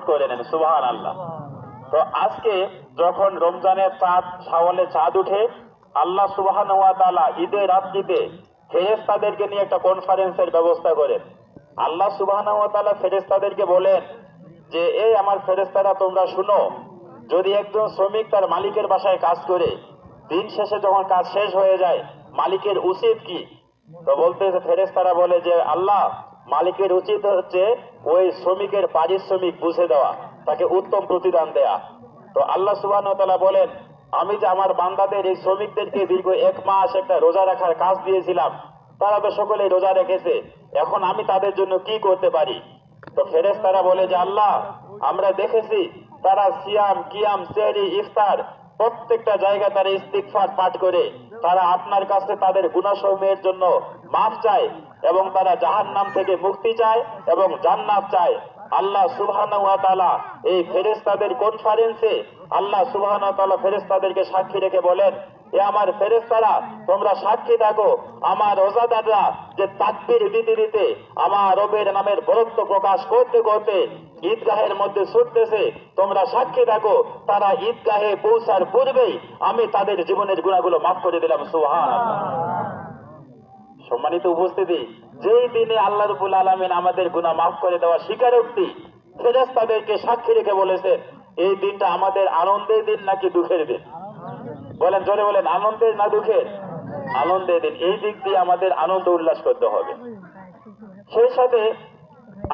করে নেন, সুবহানাল্লাহ। তো আজকে যখন রমজানের চাঁদ, শাওয়ালের চাঁদ উঠে, আল্লাহ সুবহানাহু ওয়া তাআলা ঈদের রাত্রিতে ফেরেশতাদেরকে নিয়ে একটা কনফারেন্সের ব্যবস্থা করেন। আল্লাহ সুবহানাহু ওয়া তাআলা ফেরেশতাদেরকে বলেন যে, এই আমার ফেরেশতারা, তোমরা শুনো, যদি একজন শ্রমিক তার মালিকের বাসায় কাজ করে, দিন শেষে যখন কাজ শেষ হয়ে যায়, মালিকের উচিত কি? তো বলতেছে, ফেরেশতারা বলে যে, আল্লাহ, মালিকের উচিত হচ্ছে ওই শ্রমিকের পারিশ্রমিক বুঝে দেওয়া, তাকে উত্তম প্রতিদান দেয়া। তো আল্লাহ সুবহানাহু ওয়া তাআলা বলেন, আমি যে আমার বান্দাদের, এই শ্রমিকদেরকে দীর্ঘ 1 মাস একটা রোজা রাখার কাজ দিয়েছিলাম, তারা তো সকলেই রোজা রেখেছে, এখন আমি তাদের জন্য কি করতে পারি? তো ফেরেশতারা বলে যে, আল্লাহ, আমরা দেখেছি তারা সিয়াম, কিয়াম, সেহরি, ইফতার প্রত্যেকটা জায়গায় তারা ইস্তিগফার পাঠ করে তারা আপনার কাছে তাদের গুনাহসমূহের জন্য মাফ চায় এবং তারা জাহান্নাম থেকে মুক্তি চায় এবং জান্নাত চায়। আল্লাহ সুবহানাহু ওয়া তাআলা এই ফেরেশতাদের কনফারেন্সে আল্লাহ সুবহানাহু ওয়া তাআলা ফেরেশতাদেরকে সাক্ষী রেখে বলেন, এ আমার ফেরেশতারা, তোমরা সাক্ষী থাকো, আমার রোজাদাররা যে তাকবীর দিতে দিতে আমার রবের নামের বরত্ব প্রকাশ করতে করতে ঈদগাহের মধ্যে ছুটতেছে, তোমরা সাক্ষী থাকো, তারা ঈদগাহে পৌঁছার পূর্বেই আমি তাদের জীবনের গুনাহগুলো মাফ করে দিলাম, সুবহানাল্লাহ। সম্মানিত উপস্থিতি, যেই দিনে আল্লাহ রাব্বুল আলামিন আমাদের গুনাহ মাফ করে দেওয়া স্বীকারোক্তি ফেরেশতাদেরকে সাক্ষী রেখে বলেছেন, এই দিনটা আমাদের আনন্দের দিন নাকি দুঃখের দিন? বলেন, জোরে বলেন, আনন্দের না দুঃখের? আনন্দের দিন। এই দিক দিয়ে আমাদের আনন্দ উল্লাস করতে হবে। সেই সাথে